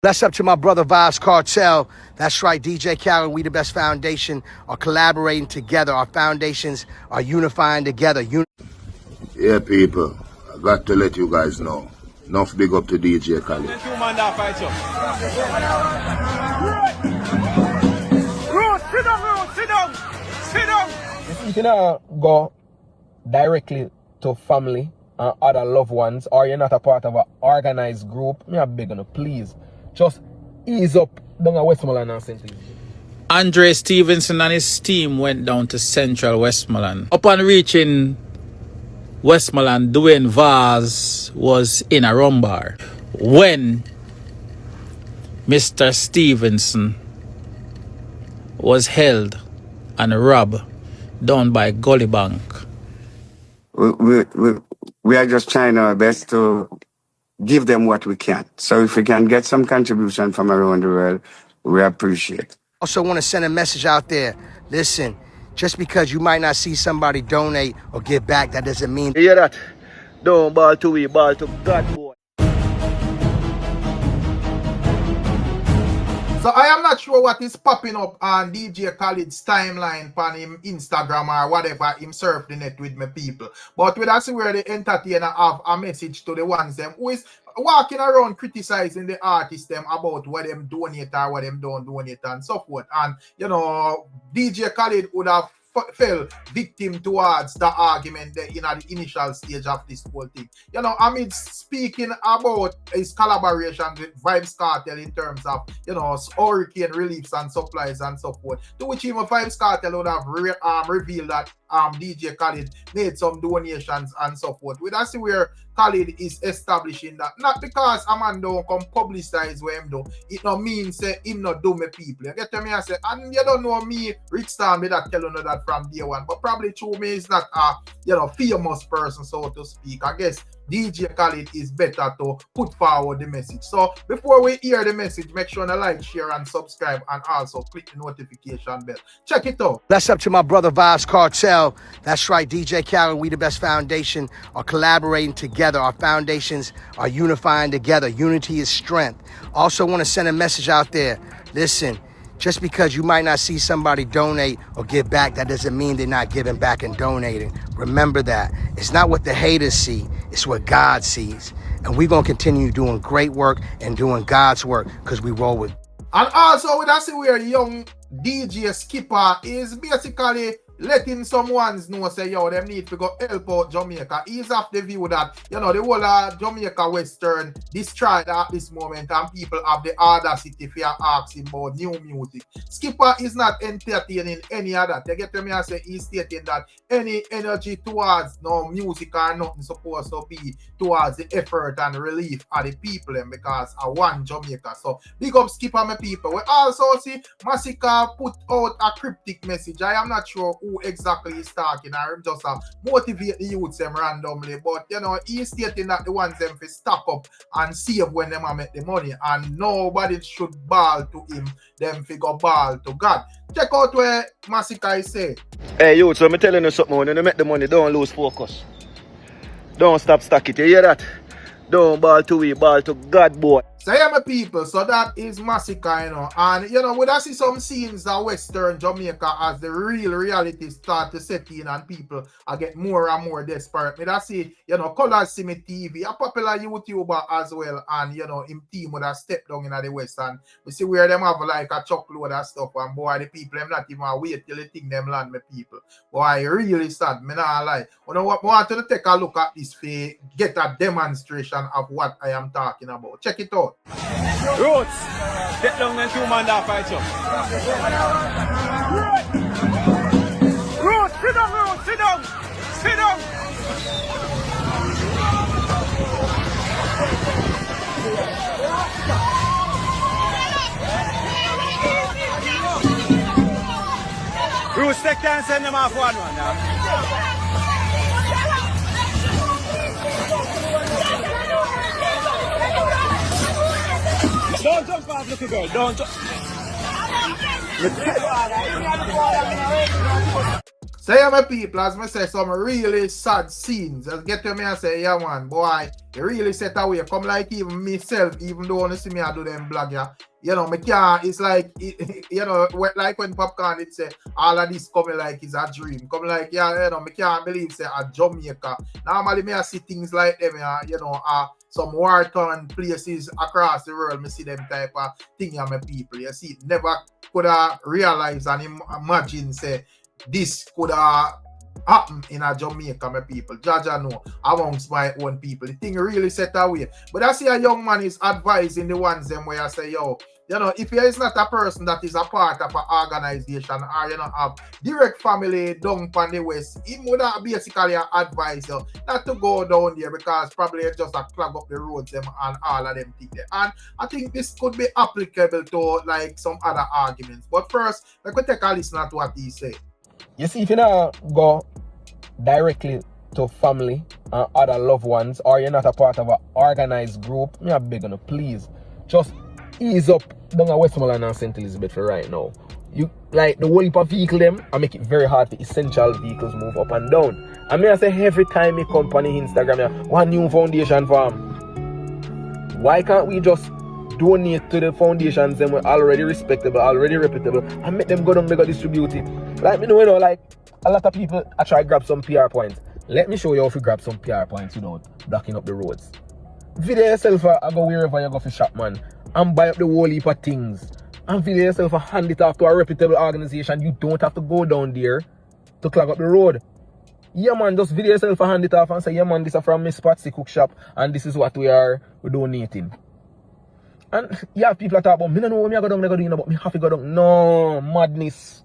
Bless up to my brother Vibes Cartel. That's right, DJ Khaled, We the Best Foundation are collaborating together. Our foundations are unifying together. Yeah, people, I got to let you guys know. Enough big up to DJ Khaled. Sit down. You can go directly to family and other loved ones, or you're not a part of an organized group. Me a beg you, please. Just ease up down at Westmoreland and St. Louis. Andre Stevenson and his team went down to central Westmoreland. Upon reaching Westmoreland, Dwayne Vaz was in a rum bar when Mr. Stevenson was held and robbed down by Gully Bank. We are just trying our best to give them what we can. So if we can get some contribution from around the world, we appreciate it. Also want to send a message out there. Listen, just because you might not see somebody donate or give back, that doesn't mean... You hear that? Don't ball to we, ball to God, boy. So I am not sure what is popping up on DJ Khaled's timeline on him Instagram or whatever him surf the net with my people. But we see where the entertainer have a message to the ones them who is walking around criticizing the artists them about what them donate or what them don't donate and so forth. And you know, DJ Khaled would have fell victim towards the argument in the initial stage of this whole thing. You know, amid speaking about his collaboration with Vybz Kartel in terms of, you know, hurricane reliefs and supplies and so forth, to which even Vybz Kartel would have revealed that DJ Khaled made some donations and so forth. We see where Khaled is establishing that. Not because a man don't come publicize what him do, it no mean say him not do me people. You get to me, I say, and you don't know me, Rich Star, me that tell you that from day one, but probably true me is not a, you know, famous person, so to speak. I guess DJ Khaled is better to put forward the message. So before we hear the message, make sure to like, share, and subscribe, and also click the notification bell. Check it out. Bless up to my brother Vibes Cartel. That's right, DJ Khaled, We the Best Foundation are collaborating together. Our foundations are unifying together. Unity is strength. Also want to send a message out there. Listen, just because you might not see somebody donate or give back, that doesn't mean they're not giving back and donating. Remember that. It's not what the haters see, it's what God sees. And we're going to continue doing great work and doing God's work because we roll with. And also, we see where young DJ Skipper is basically letting someone know, say, yo, them need to go help out Jamaica. He's of the view that, you know, the whole Jamaica Western destroyed at this moment and people have the audacity if you ask him about new music. Skipper is not entertaining any of that. You get to me, I say he's stating that any energy towards no music or nothing supposed to be towards the effort and relief of the people because I want Jamaica. So big up Skipper, my people. We also see Massacre put out a cryptic message. I am not sure who exactly is talking, or just motivate the youths them randomly, but you know, he's stating that the ones them to stock up and save when them make the money, and nobody should ball to him, them figure ball to God. Check out where Massacre say. Hey, youth, so I'm telling you something, when you make the money, don't lose focus. Don't stop stack it, you hear that? Don't ball to we, ball to God, boy. So yeah, my people, so that is Massacre, you know, and you know, we see some scenes of Western Jamaica as the real reality start to set in and people are get more and more desperate. I see, you know, Colors see me TV, a popular YouTuber as well, and you know, him team would have stepped down in the West, and we see where them have like a chocolate and stuff, and boy, the people them not even wait till they think them land, my people. Boy, really sad, me not lie. You know what, I want to take a look at this for get a demonstration of what I am talking about. Check it out. Roots, get down and 2 man that fight you. Roots, sit down, Roots, sit down, sit down. Roots, take time and send them off one now. Don't jump off, little girl. Don't jump. So yeah, my people, as I say, some really sad scenes. Just get to me and say, yeah man, boy, you really set away. Come like even myself, even though you see me I do them blog, yeah. You know, me can't, it's like, you know, like when Popcorn it say, all of this coming like it's a dream. Come like, yeah, you know, me can't believe say a Jamaica. Normally me I see things like them, yeah, you know, some war-torn places across the world, me see them type of thing, yeah, my people. You see, never could have realized and imagine, say, this could happen in a Jamaica, my people. Jaja know amongst my own people. The thing really set away. But I see a young man is advising the ones them where I say, yo, you know, if you is not a person that is a part of an organization or you know have direct family down on the west, he would basically advise you not to go down there because probably it just clog up the roads them and all of them things there. And I think this could be applicable to like some other arguments. But first, we could take a listen to what he said. You see, if you now go directly to family and other loved ones, or you're not a part of an organized group, me a beg you, please just ease up down at Westmoreland and St. Elizabeth for right now. You like the whole heap of vehicle them and make it very hard for essential vehicles move up and down. I mean I say every time me come on the Instagram, one new foundation farm. Why can't we just donate to the foundations them were already respectable, already reputable, and make them go down, they go distribute it? Like me know, you know, like a lot of people I try to grab some PR points. Let me show you how to grab some PR points without blocking up the roads. Video yourself I go wherever you go for shop, man, and buy up the whole heap of things. And video yourself and hand it off to a reputable organization. You don't have to go down there to clog up the road. Yeah man, just video yourself and hand it off and say, yeah man, this is from Miss Patsy Cook Shop and this is what we're donating. And yeah, people are talking about, me don't know what I go down there, but me have to go down. No, madness.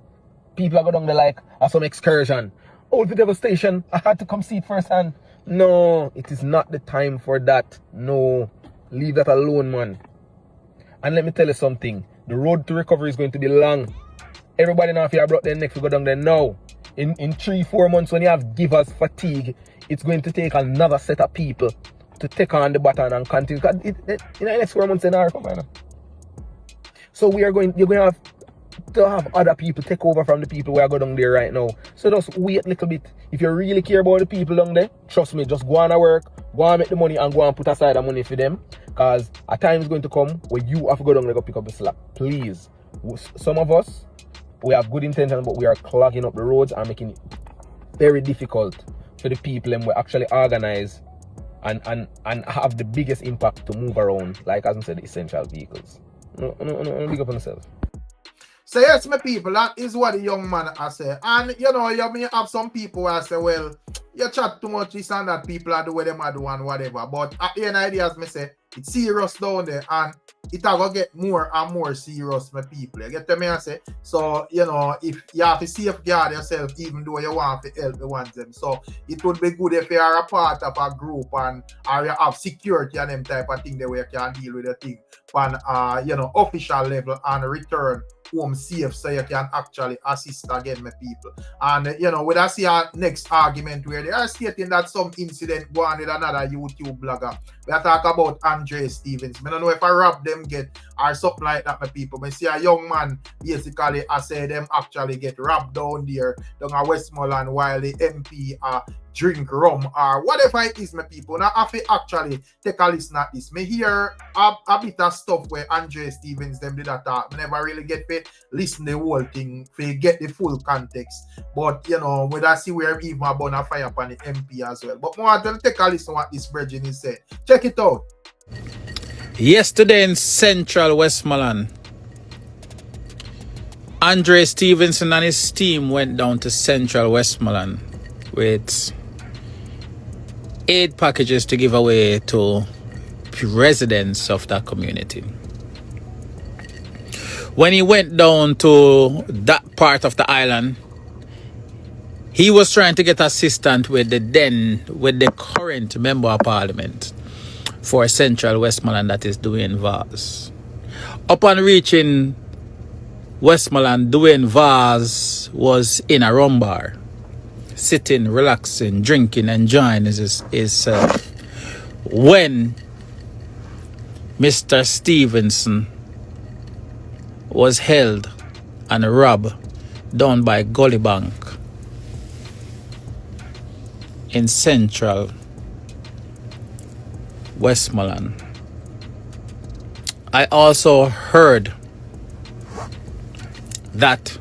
People are going down there like some excursion. Old Video Station, I had to come see it firsthand. No, it is not the time for that. No, leave that alone, man. And let me tell you something. The road to recovery is going to be long. Everybody now, if you have brought their neck to go down there now. In 3-4 months, when you have givers fatigue, it's going to take another set of people to take on the baton and continue. Because in the next 4 months, in our recovery. So you're going to have other people take over from the people who are going down there right now. So just wait a little bit. If you really care about the people down there, trust me, just go on to work, go and make the money and go and put aside the money for them. Because a time is going to come where you have to go down there and go pick up the slack. Please. Some of us, we have good intentions, but we are clogging up the roads and making it very difficult for the people who actually organize and have the biggest impact to move around, like as I said, essential vehicles. No, big up on yourself. So yes, my people, that is what the young man has said. And you know, you may have some people who say, well, you chat too much this and that, people are doing them are doing whatever. But at the end of the day, as me say, it's serious down there and it will get more and more serious, my people. You get to me and say, so you know, if you have to safeguard yourself, even though you want to help the ones them. So it would be good if you are a part of a group and or you have security and them type of thing the way you can deal with the thing on you know, official level and return home safe so you can actually assist again, my people. And you know, when I see our next argument where they are stating that some incident go on with another YouTube blogger, we are talking about Andre Stevens. I don't know if I rob them get or something like that, my people. I see a young man basically I say them actually get robbed down there down at Westmoreland while the MP drink rum or whatever it is, my people. Now I have to actually take a listen at this. Me hear a bit of stuff where Andre Stevens them did that talk. I never really get to listen the whole thing to get the full context. But you know, when I see where even a burn a fire upon the MP as well. But more than take a listen what this brethren is said. Check it out. Yesterday in Central Westmoreland, Andre Stevenson and his team went down to Central Westmoreland with aid packages to give away to residents of that community. When he went down to that part of the island, he was trying to get assistance with the current member of parliament for Central Westmoreland that is Dwayne Vaz. Upon reaching Westmoreland, Dwayne Vaz was in a rum bar, sitting, relaxing, drinking, enjoying himself, when Mr. Stevenson was held and robbed down by Gully Bank in central Westmoreland. I also heard that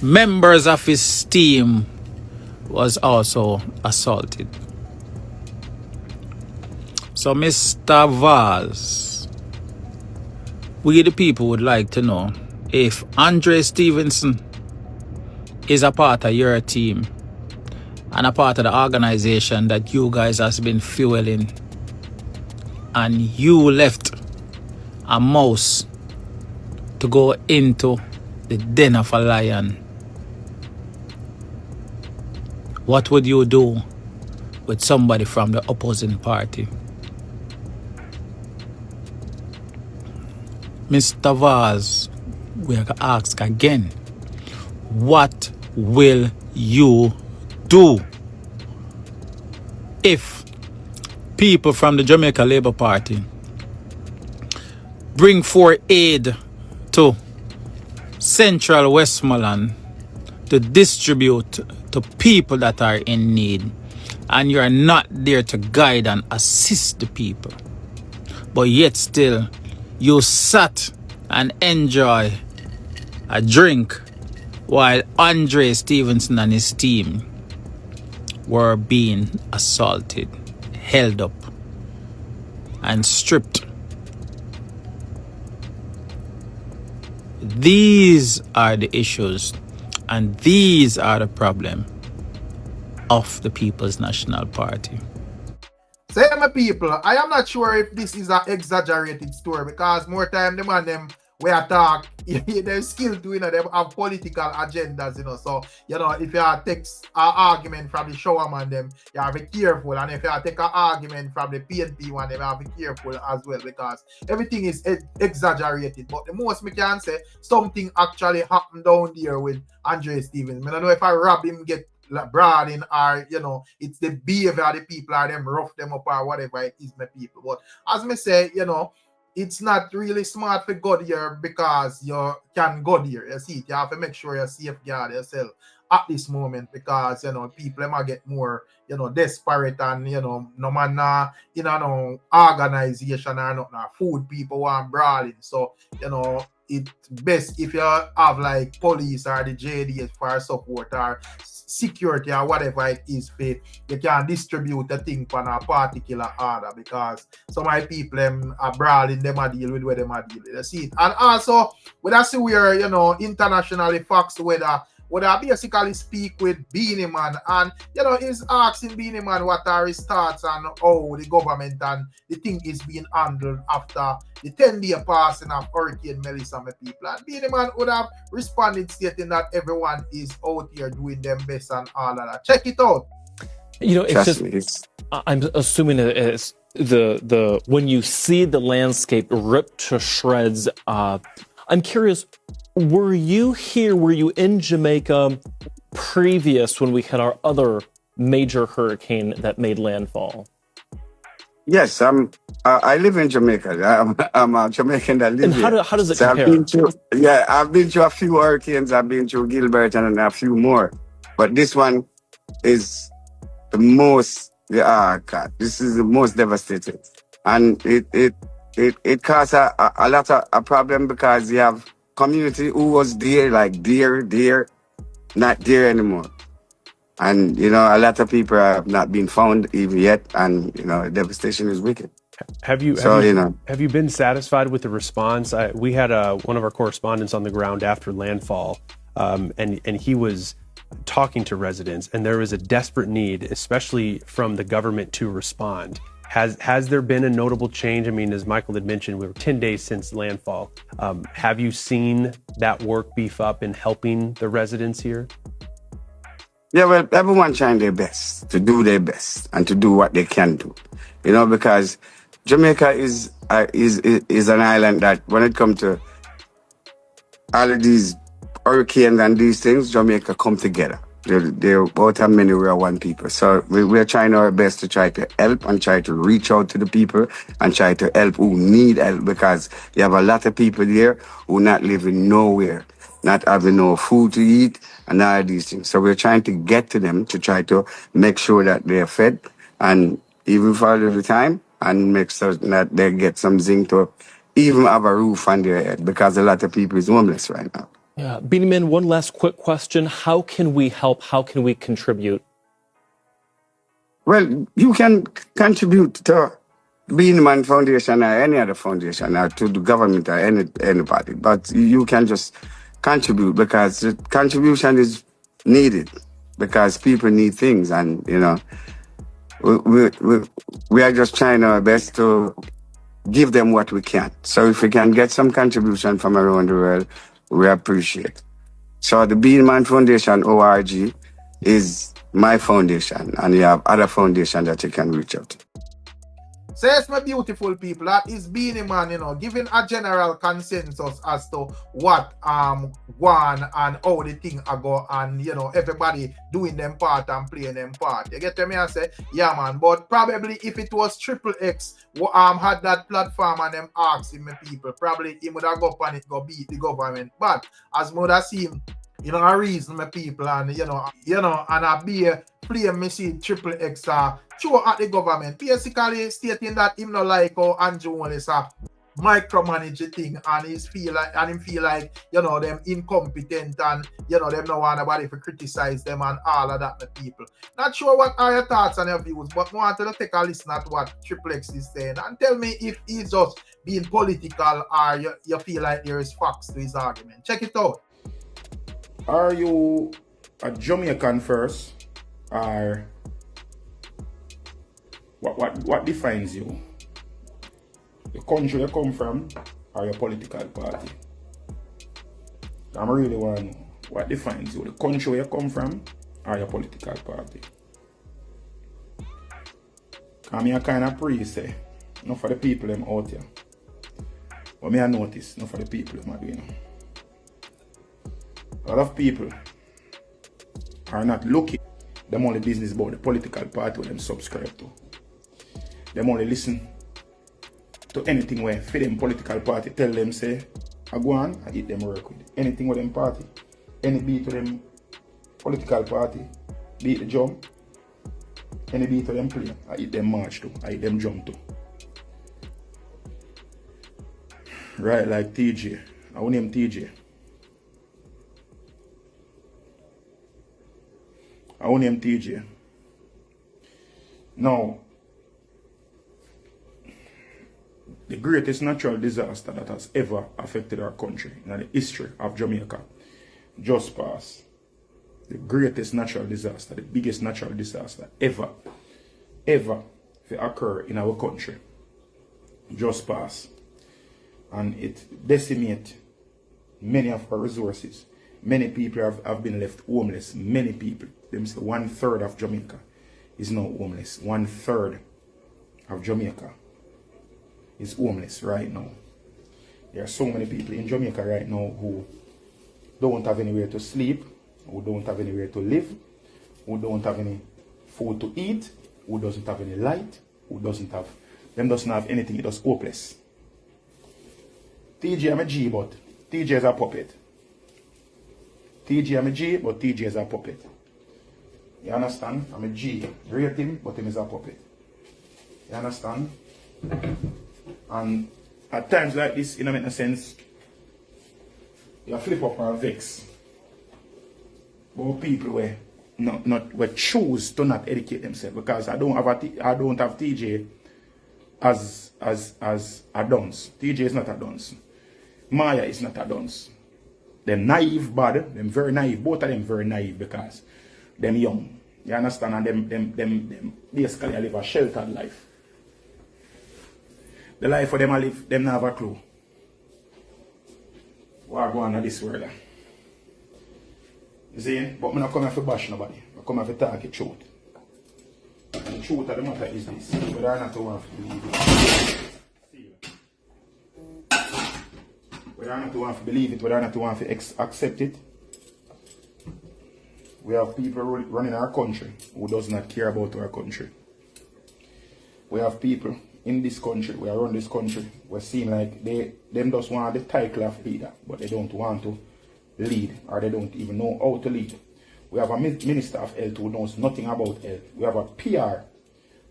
members of his team was also assaulted. So Mr. Vaz, we the people would like to know if Andre Stevenson is a part of your team and a part of the organization that you guys has been fueling, and you left a mouse to go into the den of a lion. What would you do with somebody from the opposing party? Mr. Vaz, we are going to ask again, what will you do if people from the Jamaica Labour Party bring forth aid to central Westmoreland to distribute to people that are in need, and you are not there to guide and assist the people, but yet still you sat and enjoy a drink while Andre Stevenson and his team were being assaulted, held up, and stripped? These are the issues, and these are the problem of the People's National Party. Say, my people, I am not sure if this is an exaggerated story, because more time the man them we attack, they're skilled to, they have political agendas, so, if you text an argument from the shower man them, you have to be careful, and if you take an argument from the PNP one, you have to be careful as well, because everything is exaggerated. But the most we can say, something actually happened down there with Andre Stevens. I don't know if I rob him, get broad in, or it's the behavior of the people, or them rough them up, or whatever it is, my people. But as me say, it's not really smart to go there, because you can go there. You see, you have to make sure you safeguard yourself at this moment, because people might get more desperate, and no man in no organization or nothing, food people want brawling. So it's best if you have like police or the JDS for support, or security, or whatever it is, you can distribute the thing on a particular order, because some of the people are brawling, them a deal with where them a deal with. You see it. And also, when I see where internationally Fox weather would I basically speak with Beenie Man, and he's asking Beenie Man what are his thoughts on how the government and the thing is being handled after the 10-day passing of Hurricane Melissa, my people. And Beenie Man would have responded stating that everyone is out here doing their best and all of that. Check it out. It's I'm assuming it's the when you see the landscape ripped to shreds. I'm curious. Were you in Jamaica previous when we had our other major hurricane that made landfall? Yes, I live in Jamaica. I'm a Jamaican that lives here. And how does it compare? I've been through a few hurricanes. I've been through Gilbert and a few more. But this one is the most, God, this is the most devastating. And it caused a lot of a problem, because you have community who was there, like there, not there anymore. And, a lot of people have not been found even yet. And, devastation is wicked. Have you been satisfied with the response? We had one of our correspondents on the ground after landfall, and he was talking to residents, and there was a desperate need, especially from the government, to respond. Has there been a notable change? I mean, as Michael had mentioned, we were 10 days since landfall. Have you seen that work beef up in helping the residents here? Yeah, well, everyone trying their best, to do their best, and to do what they can do. Because Jamaica is an island that, when it comes to all of these hurricanes and these things, Jamaica come together. They're both and many, we are one people. So we're trying our best to try to help and try to reach out to the people and try to help who need help, because you have a lot of people there who not living nowhere. not having no food to eat, and all these things. So we're trying to get to them to try to make sure that they're fed, and even for a little time, and make sure that they get some zinc to even have a roof on their head, because a lot of people is homeless right now. Yeah, Beenie Man, one last quick question. How can we help? How can we contribute? Well, you can contribute to Beenie Man Foundation or any other foundation or to the government or anybody, but you can just contribute, because the contribution is needed, because people need things, and you know we are just trying our best to give them what we can. So if we can get some contribution from around the world, we appreciate it. So the Beenie Man Foundation ORG is my foundation, and you have other foundations that you can reach out to. So yes, my beautiful people, that is Beenie Man, you know, giving a general consensus as to what one and how the thing are go, and you know, everybody doing them part and playing them part. You get to me? I say, yeah man, but probably if it was Triple X had that platform and them asking me people, probably he would have go on it, go beat the government. But as would have seen, you know, a reason my people, and you know, and I be a play me see Triple X show at the government, basically stating that him not like how Anju is micromanage the thing, and him feel like, you know, them incompetent, and you know, them no want nobody to criticize them and all of that, the people. Not sure what are your thoughts and your views, but I wanted to take a listen at what Triple X is saying and tell me if he's just being political or you feel like there is facts to his argument. Check it out. Are you a Jamaican first, or what defines you? The country you come from, or your political party? I really want to know what defines you. The country you come from, or your political party? I mean, I kind of pray say, not for the people them out here. But me I notice, not for the people them are doing. A lot of people are not looking. Them only business about the political party where them subscribe to. Them only listen to anything where for them political party tell them say, I go on, I eat them work with. Anything with them party, any beat to them political party, beat the drum, any beat to them play, I eat them march to, I eat them jump to. Right, like TJ. I want him TJ. I own him TJ. Now, the greatest natural disaster that has ever affected our country in the history of Jamaica just passed. The greatest natural disaster, the biggest natural disaster ever to occur in our country just passed. And it decimates many of our resources. Many people have been left homeless. Many people. Them say 1/3 of Jamaica is now homeless. 1/3 of Jamaica is homeless right now. There are so many people in Jamaica right now who don't have anywhere to sleep, who don't have anywhere to live, who don't have any food to eat, who doesn't have any light, who doesn't have anything. It is hopeless. TJ I'm a G, but TJ is a puppet. TJ I'm a G, but TJ is a puppet. You understand? I'm a G. Rate him, but him is a puppet. You understand? And at times like this, it don't make no sense. You flip up or vex. But people where choose to not educate themselves, because I don't have TJ as a dunce. TJ is not a dunce. Maya is not a dunce. Them naive bad, them very naive. Both of them very naive because them young. You understand? And them basically live a sheltered life. The life for them I live, them not have a clue. What are going on in this world? You see? But I'm not coming to bash nobody. I come to talk the truth. And the truth of the matter is this. Whether or not you want to believe it. Whether or not you want to believe it, whether or not you want to accept it. We have people running our country who does not care about our country. We have people in this country, we are around this country, we seem like them just want the title of leader, but they don't want to lead, or they don't even know how to lead. We have a Minister of Health who knows nothing about health. We have a PR.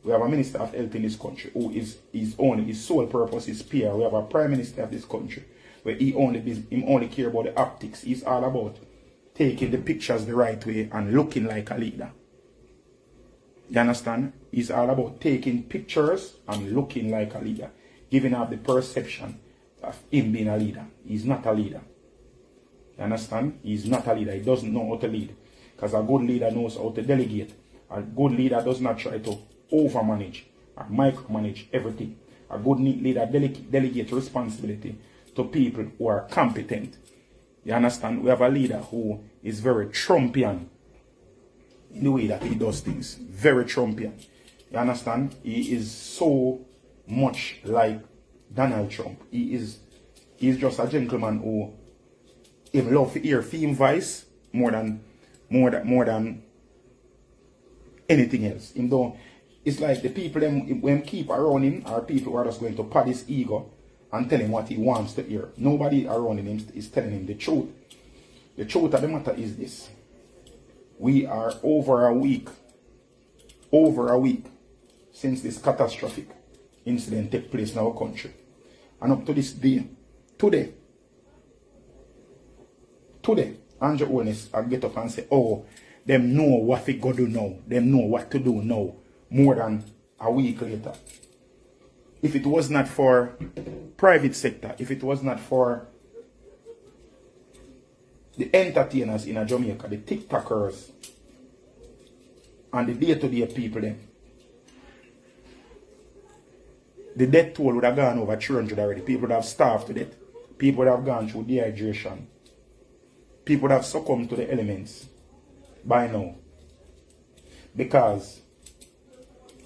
We have a Minister of Health in this country who is his sole purpose is PR. We have a Prime Minister of this country where he only care about the optics. He's all about taking the pictures the right way and looking like a leader. You understand? He's all about taking pictures and looking like a leader, giving up the perception of him being a leader. He's not a leader. You understand? He's not a leader. He doesn't know how to lead. Because a good leader knows how to delegate. A good leader does not try to overmanage or micromanage everything. A good leader delegates responsibility to people who are competent. You understand? We have a leader who is very Trumpian in the way that he does things. Very Trumpian. You understand? He is so much like Donald Trump. He's just a gentleman who love to hear theme voice more than anything else. It's like the people when keep around him are people who are just going to pad his ego and tell him what he wants to hear. Nobody around him is telling him the truth. The truth of the matter is this. We are over a week since this catastrophic incident took place in our country. And up to this day, today, Anju Holnes I get up and say, oh, them know what we go do now. Them know what to do now. More than a week later. If it was not for private sector, if it was not for the entertainers in Jamaica, the TikTokers, and the day-to-day people then, the death toll would have gone over 300 already. People would have starved to death. People would have gone through dehydration. People would have succumbed to the elements by now. Because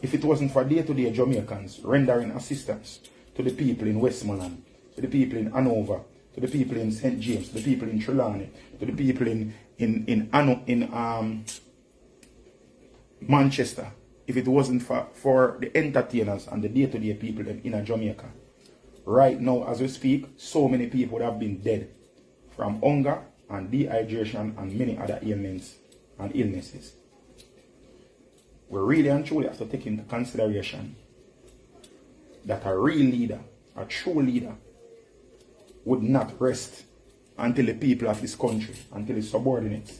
if it wasn't for day-to-day Jamaicans rendering assistance to the people in Westmoreland, to the people in Hanover, to the people in St. James, to the people in Trelawny, to the people in Manchester, if it wasn't for the entertainers and the day-to-day people in Jamaica, right now as we speak, so many people would have been dead from hunger and dehydration and many other ailments and illnesses. We really and truly have to take into consideration that a real leader, a true leader, would not rest until the people of this country, until his subordinates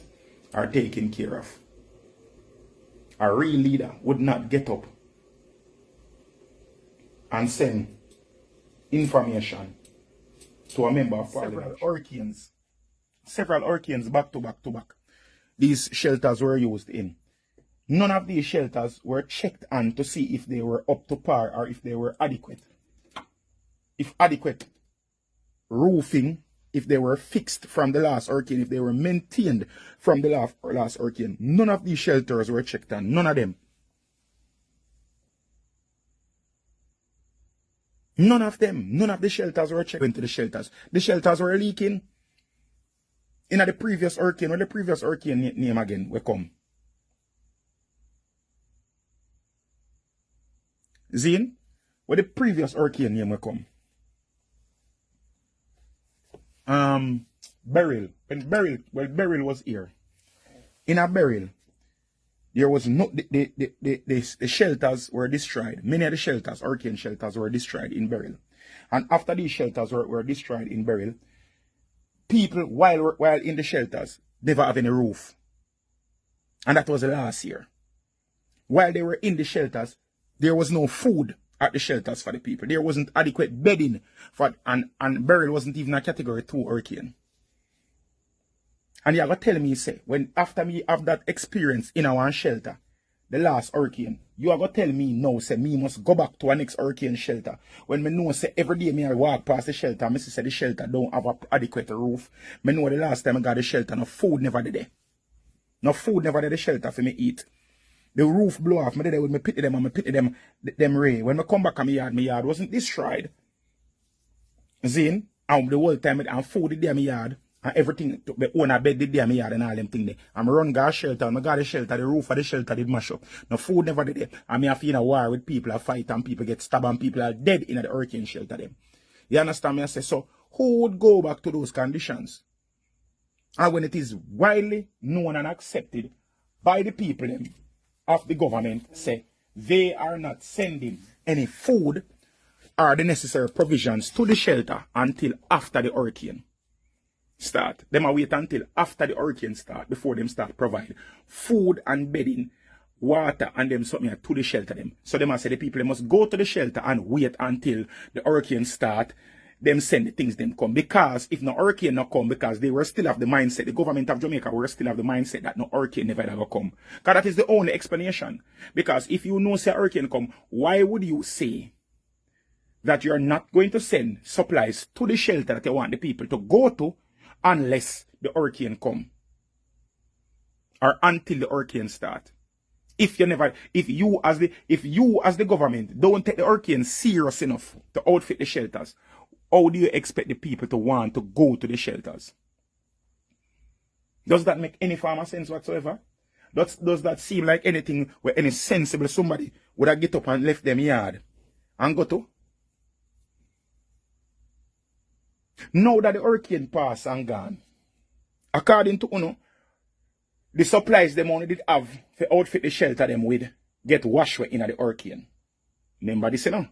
are taken care of. A real leader would not get up and send information to a member of parliament. Several hurricanes back to back to back. These shelters were used in. None of these shelters were checked on to see if they were up to par or if they were adequate. If adequate roofing, if they were fixed from the last hurricane, if they were maintained from the last hurricane. None of these shelters were checked on. None of them. None of them. None of the shelters were checked into the shelters. The shelters were leaking. In the previous hurricane, or the previous hurricane name again, we come. Zine, where the previous hurricane name will come. Beryl. When Beryl was here. In a Beryl, there was no the shelters were destroyed. Many of the shelters, hurricane shelters, were destroyed in Beryl. And after these shelters were destroyed in Beryl, people while in the shelters never have any roof. And that was the last year. While they were in the shelters, there was no food at the shelters for the people. There wasn't adequate bedding for and Beryl wasn't even a category 2 hurricane. And you are tell me, say, when after me have that experience in our shelter, the last hurricane, you are going to tell me now, say, me must go back to our next hurricane shelter. When me know, say, every day me I walk past the shelter, me say the shelter don't have an adequate roof. Me know the last time I got the shelter, no food never did there. No food never did the shelter for me eat. The roof blow off. Me did there with me pity them and me pity them ray. When me come back on my yard wasn't destroyed. Zin, and the whole time and food did there my yard. And everything, the owner bed did there my yard and all them thing there. I'm run got shelter, and I got the shelter, the roof of the shelter did mash up. No food never did there. And me have to in a war with people, a fight and people get stabbed and people are dead in the hurricane shelter them. You understand me? I say, so who would go back to those conditions? and when it is widely known and accepted by the people of the government, say they are not sending any food or the necessary provisions to the shelter until after the hurricane start. Them are wait until after the hurricane start before them start provide food and bedding, water and them something to the shelter them. So them say the people must go to the shelter and wait until the hurricane start. Them send the things them come. Because if no hurricane not come, because they were still have the mindset, the government of Jamaica were still have the mindset that no hurricane never ever come. Because that is the only explanation. Because if you know say hurricane come, why would you say that you're not going to send supplies to the shelter that you want the people to go to unless the hurricane come? Or until the hurricane start. If you as the government don't take the hurricane serious enough to outfit the shelters, how do you expect the people to want to go to the shelters? Does that make any form of sense whatsoever? Does that seem like anything where any sensible somebody would have get up and left them yard and go to? Now that the hurricane passed and gone, according to Uno, the supplies them only did have to outfit the shelter them with get washed in the hurricane. Remember this, you know?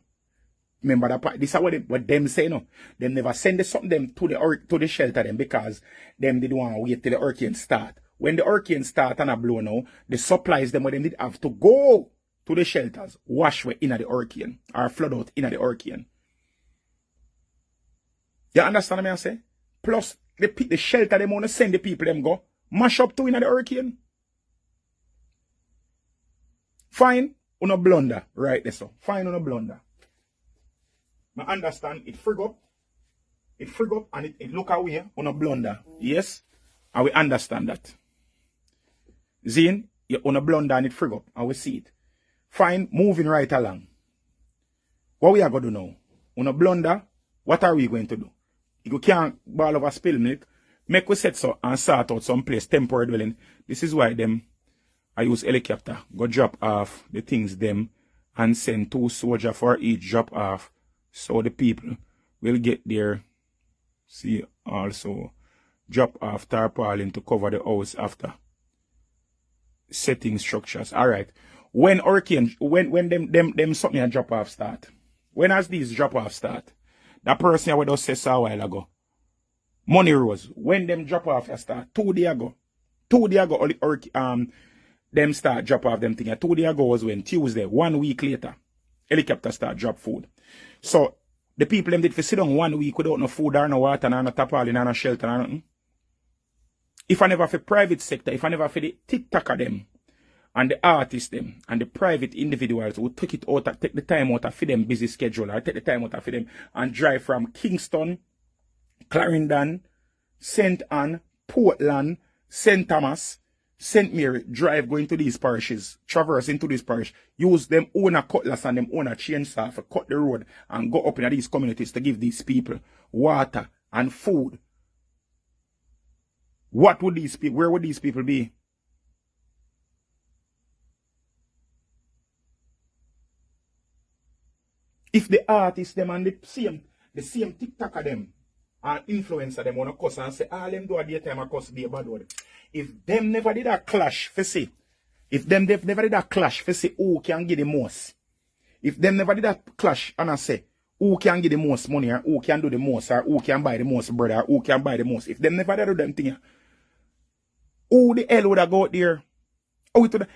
Remember that part? This is what them say, no? Them never send something them to the shelter them because them did want to wait till the hurricane start. When the hurricane start and a blow now, the supplies them what them did have to go to the shelters, wash in the hurricane or flood out in the hurricane. You understand what I say? Plus the shelter them want to send the people them go mash up to in the hurricane. Fine, on a blunder, right there so. Fine on a blunder. I understand it frig up and it look away on a blunder. Yes? And we understand that. Zine, you on a blunder and it frig up and we see it. Fine, moving right along. What we are going to do now? On a blunder, what are we going to do? You can't ball over spill milk. Make we set so and sort out some place, temporary dwelling. This is why I use helicopter, go drop off the things them and send 2 soldiers for each drop off. So the people will get there. See, also drop off tarpaulin to cover the house after setting structures. Alright. When hurricane, when them something a drop off start. When as these drop off start, that person I would just say so a while ago. Money Rose. When them drop off start, 2 days ago. 2 days ago, them start drop off them thing. 2 days ago was when Tuesday, 1 week later, helicopter start drop food. So the people them did for sit down 1 week without no food or no water and no tarpaulin and no shelter and nothing. If I never for private sector, if I never for the TikToker them and the artists them and the private individuals who take it out, take the time out of them busy schedule or take the time out of them and drive from Kingston, Clarendon, St. Anne, Portland, St. Thomas, St. Mary, drive going to these parishes, traverse into this parish, use them own a cutlass and them own a chainsaw for cut the road and go up in these communities to give these people water and food. What would these people, where would these people be? If the artists them and the same TikToker them and influencer them want to cuss and say, them do a daytime a cuss be a bad word. If them never did a clash for say, never did a clash for say who can give the most. If them never did a clash and I say who can give the most money or who can do the most or who can buy the most bread or who can buy the most. If them never did do them thing, who the hell would I go out there?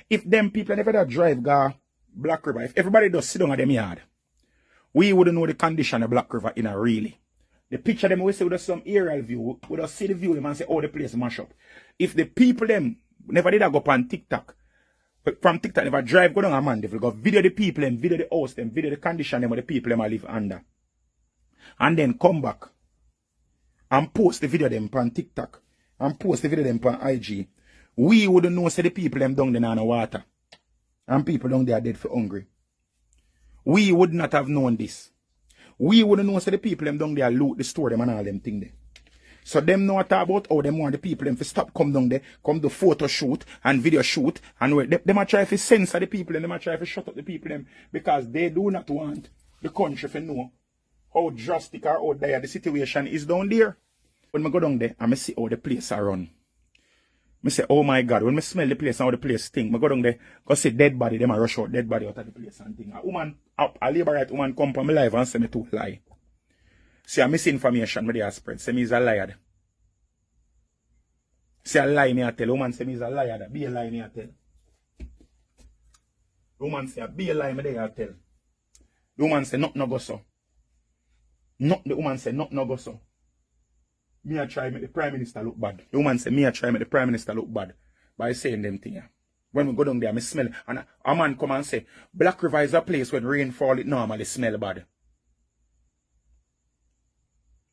If them people never did drive go Black River, if everybody does sit down at them yard, we wouldn't know the condition of Black River in a really. The picture them we say with some aerial view, we just see the view them and say, oh, the place mash up. If the people them never did go up on TikTok, but from TikTok never drive go down a man, they will go video the people them, video the house them, video the condition them where the people them live under. And then come back and post the video them on TikTok and post the video them on IG. We wouldn't know say the people them down there no water. And people down there are dead for hungry. We would not have known this. We wouldn't know say the people them down there loot the store them and all them thing there. So them know what about how them want the people them to stop come down there, come do photo shoot and video shoot and where them are try to censor the people and them are try to shut up the people them because they do not want the country to know how drastic or how dire the situation is down there. When I go down there, I see how the place are run. Me say, oh my God, when me smell the place and how the place stink, me go down there, go see dead body, them a rush out dead body out of the place and thing. A woman, a labor right woman come from my life and say me too lie. See a misinformation me they spread, say me is a liar. Say a lie me a tell, woman say me is a liar, be a lie me a tell. Woman say be a lie me they a tell. The woman say not no go so. Not the woman say not no go so. Me a try make the Prime Minister look bad. The woman say me a try make the Prime Minister look bad by saying them things. When we go down there, me smell. And a man come and say, Black River is a place when rain fall, it normally smell bad.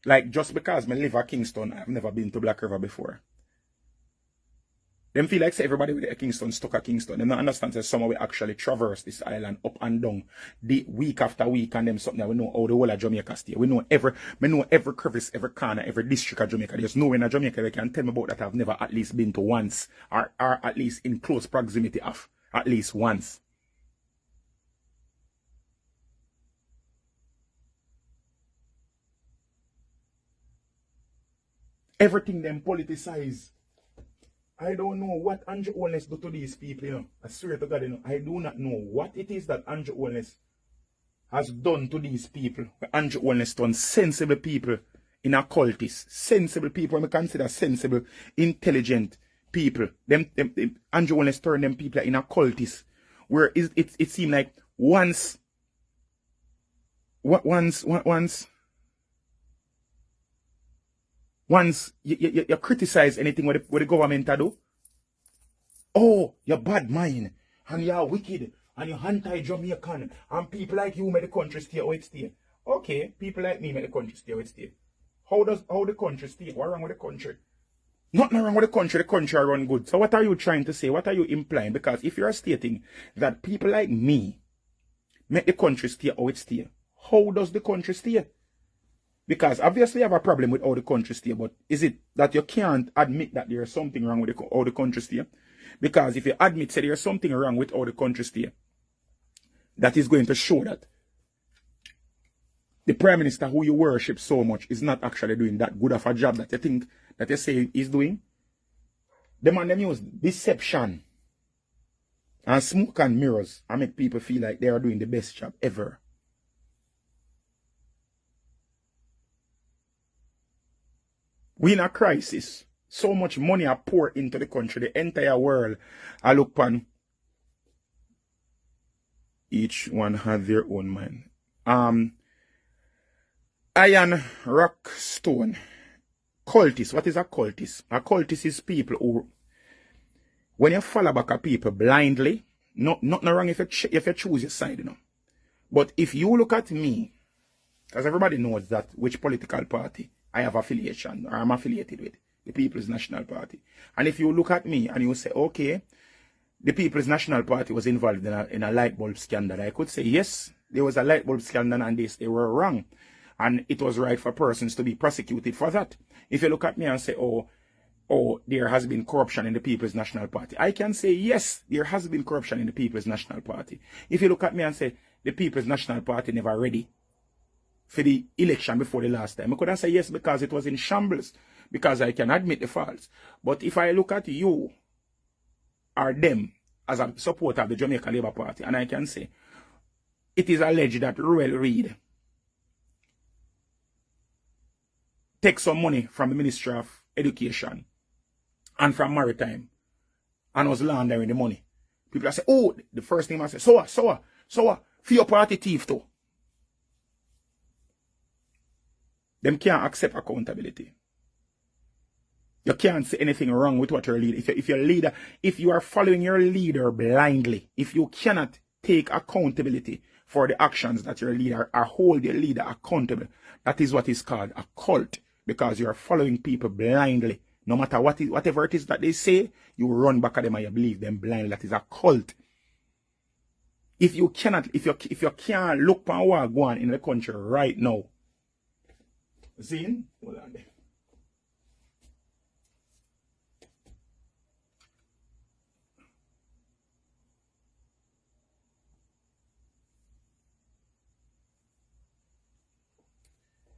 Like just because me live at Kingston, I've never been to Black River before. Them feel like say everybody with a Kingston stuck at Kingston. They don't understand that somehow we actually traverse this island up and down the week after week and them something that we know how the whole of Jamaica stay. We know every crevice, every corner, every district of Jamaica. There's no way in Jamaica they can tell me about that I've never at least been to once or at least in close proximity of at least once. Everything them politicize. I don't know what Anju Holnes do to these people, you know. I swear to God, you know, I do not know what it is that Anju Holnes has done to these people. Anju Holnes done sensible people in a cultist. Sensible people, I consider sensible, intelligent people. Them Anju Holnes turn them people in a cultist. Where it seemed like once you criticize anything what the government do, oh, you're bad mind, and you're wicked, and you're anti-Jamaican, and people like you make the country stay how it stay. Okay, people like me make the country stay how it stay. How the country stay? What's wrong with the country? Nothing wrong with the country run good. So what are you trying to say? What are you implying? Because if you're stating that people like me make the country stay how it stay, how does the country stay? Because obviously you have a problem with how the country stay, but is it that you can't admit that there's something wrong with how the country stay? Because if you admit that there's something wrong with how the country stay, that is going to show that the Prime Minister who you worship so much is not actually doing that good of a job that you think, that you say he's doing. The man them use deception and smoke and mirrors and make people feel like they are doing the best job ever. We in a crisis. So much money are poured into the country. The entire world I look upon. Each one has their own mind. Iron, rock, stone. Cultist. What is a cultist? A cultist is people who, when you follow back a people blindly, not wrong if you choose your side, you know. But if you look at me, because everybody knows that which political party I have affiliation, or I'm affiliated with, the People's National Party. And if you look at me and you say, okay, the People's National Party was involved in a light bulb scandal, I could say, yes, there was a light bulb scandal and they were wrong. And it was right for persons to be prosecuted for that. If you look at me and say, oh, there has been corruption in the People's National Party, I can say, yes, there has been corruption in the People's National Party. If you look at me and say, the People's National Party never ready for the election before the last time, I couldn't say yes because it was in shambles, because I can admit the faults. But if I look at you or them as a supporter of the Jamaica Labour Party, and I can say, it is alleged that Ruel Reid take some money from the Ministry of Education and from Maritime and was laundering the money. People say, oh, the first thing I say, so for your party thief too. Them can't accept accountability. You can't say anything wrong with what your leader. If your leader, if you are following your leader blindly, if you cannot take accountability for the actions that your leader or hold your leader accountable, that is what is called a cult. Because you are following people blindly. No matter whatever it is that they say, you run back at them and you believe them blindly. That is a cult. If you can't look at what going on in the country right now. See? Hold on there.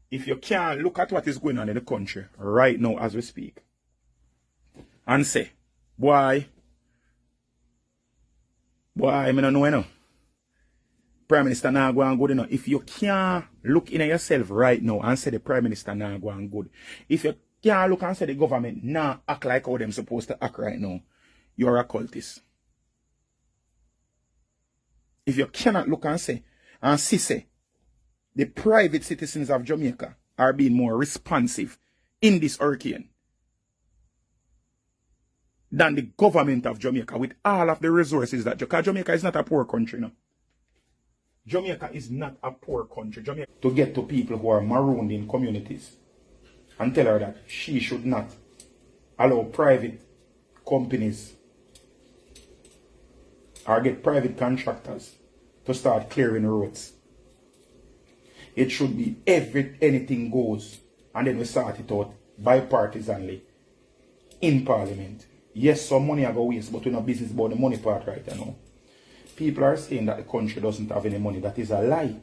If you can't look at what is going on in the country right now as we speak and say Boy, I don't know, you know. Prime Minister not going good enough. If you can't look in yourself right now and say the Prime Minister not going good, if you can't look and say the government not act like how them supposed to act right now, you're a cultist. If you cannot look and say, and see say, the private citizens of Jamaica are being more responsive in this hurricane than the government of Jamaica with all of the resources that Jamaica is not a poor country now. Jamaica is not a poor country. Jamaica to get to people who are marooned in communities and tell her that she should not allow private companies or get private contractors to start clearing roads. It should be anything goes, and then we sort it out bipartisanly in Parliament. Yes, some money are going to waste, but we're not business about the money part right now. People are saying that the country doesn't have any money. That is a lie.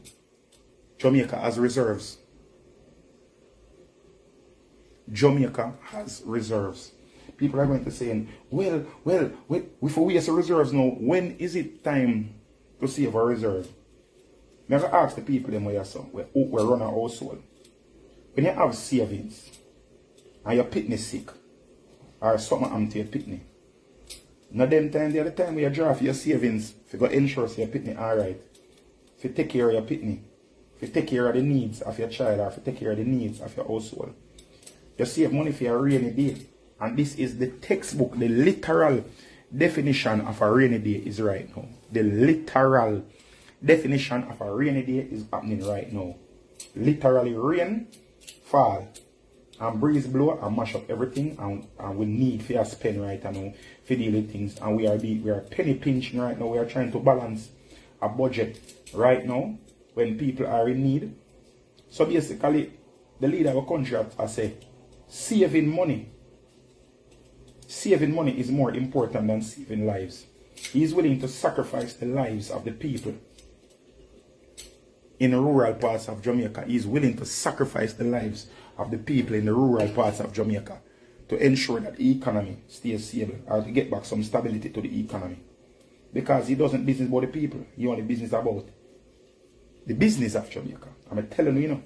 Jamaica has reserves. Jamaica has reserves. People are going to say, well, if we waste reserves now, when is it time to save our reserve? I'm going to ask the people them where we run a household. When you have savings and your pitney sick or something happened to your pitney, now them time the other time when you draw for your savings, if you got insurance for your pitney, alright. If you take care of your pitney, if you take care of the needs of your child, or if you take care of the needs of your household, you save money for a rainy day. And this is the textbook, the literal definition of a rainy day is right now. The literal definition of a rainy day is happening right now. Literally rain, fall, and breeze blow and mash up everything, and we need for spend right now for deal with things. And we are penny pinching right now. We are trying to balance a budget right now when people are in need. So basically, the leader of our country has said, saving money is more important than saving lives. He is willing to sacrifice the lives of the people in the rural parts of Jamaica. He is willing to sacrifice the lives of the people in the rural parts of Jamaica to ensure that the economy stays stable, or to get back some stability to the economy. Because he doesn't business about the people, he only business about the business of Jamaica. I'm telling you, you know.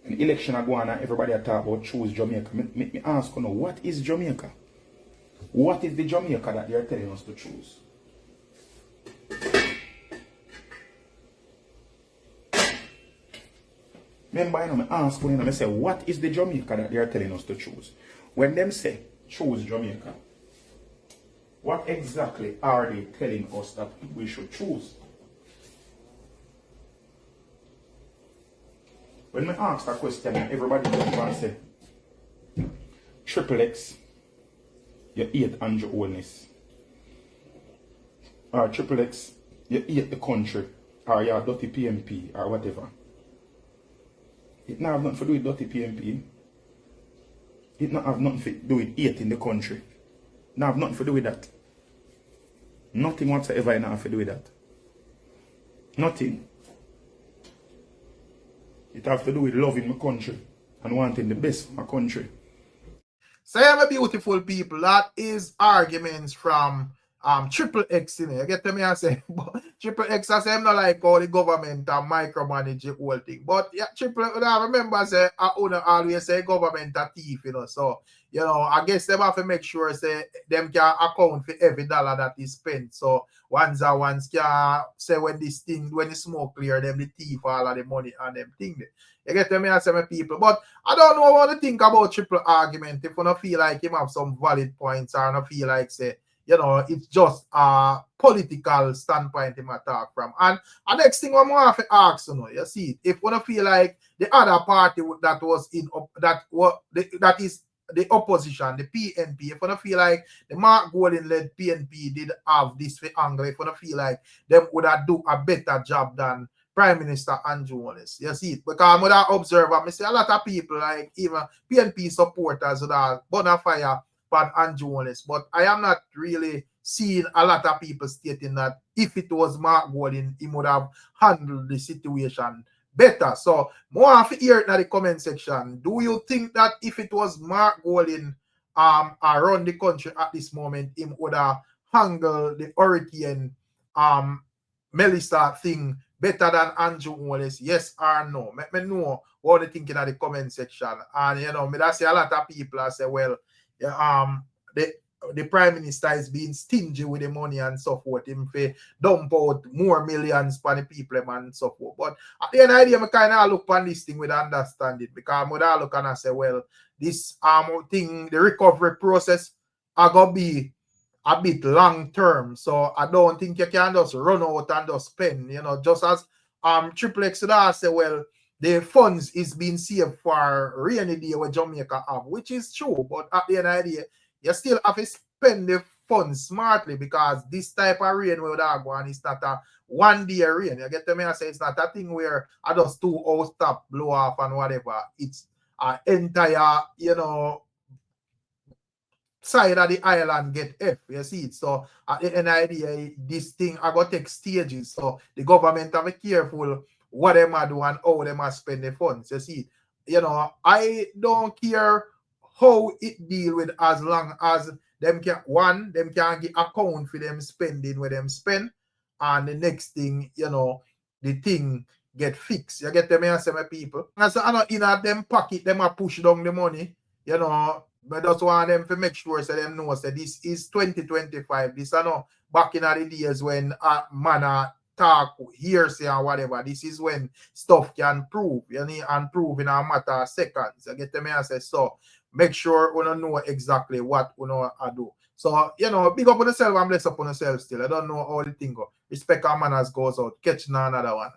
An election are going on, everybody are talking about choose Jamaica. Make me ask you now, what is Jamaica? What is the Jamaica that they're telling us to choose? Remember, you know, I ask you, I say, what is the Jamaica that they're telling us to choose? When them say, choose Jamaica, what exactly are they telling us that we should choose? When I ask that question, everybody jump and say, Triple X, you hate Anju Holnes. Or Triple X, you hate the country. Or you're a dirty PMP, or whatever. It not have nothing to do with dirty PMP. It not have nothing to do with hating the country. Not have nothing to do with that. Nothing whatsoever not have to do with that. Nothing. It have to do with loving my country and wanting the best for my country. So yeah, my beautiful people, that is arguments from Triple X in it. You get to me, I say, Triple X, I say, I'm not like all the government and micromanage the whole thing. But yeah, Triple, I remember, I say, I always say government a thief, you know. So, you know, I guess them have to make sure, say, them can account for every dollar that is spent. So, once can say when the smoke clear, them the thief all of the money and them thing. You get to me, I say, my people. But I don't know what to think about Triple argument. If you don't feel like him have some valid points, or not feel like, say, you know, it's just a political standpoint him attack from. And the next thing I'm going to ask, you know, you see, if you don't feel like the other party that was in that is the opposition, the PNP, if you don't feel like the Mark Golden led PNP did have this angle, if you don't feel like them would have do a better job than Prime Minister Anju Holnes. You see it? Because when I observe, I see a lot of people, like even PNP supporters would have bona fire for Anju Holnes. But I am not really seeing a lot of people stating that if it was Mark Golden, he would have handled the situation better. So more of here in the comment section. Do you think that if it was Mark Golden around the country at this moment, him would handle the hurricane Melissa thing better than Anju Holnes? Yes or no? Let me know what you thinking in the comment section. And you know, me that say a lot of people I say, well, the Prime Minister is being stingy with the money and so forth. Him for dump out more millions for the people and so forth. But at the end of the day, I kind of look on this thing with understanding, because I look and I say, well, this thing, the recovery process, are gonna be a bit long term. So I don't think you can just run out and just spend, you know, just as Tripple say, well, the funds is being saved for rainy day where Jamaica have, which is true, but at the end of the day, you still have to spend the funds smartly, because this type of rain where that go on is not a one day rain. You get to me? I say it's not a thing where I just 2 hours stop, blow off and whatever. It's an entire, you know, side of the island get F, you see it. So at the end of the day, this thing I got take stages. So the government have to be careful what they might do and how they might spend the funds. You see, you know, I don't care how it deal with, as long as them can get account for them spending where them spend, and the next thing, you know, the thing get fixed. You get them here, my people. And so I know in them pocket, them a push down the money, you know. But just want them to make sure so them know that this is 2025. This is not back in the days when a man talk, hearsay and whatever. This is when stuff can prove, you know, and prove in a matter of seconds. You get them here, say, so make sure we don't know exactly what we know I do. So, you know, big up on yourself and bless up on yourself still. I don't know how the thing go. Respect our manners goes out. Catch another one.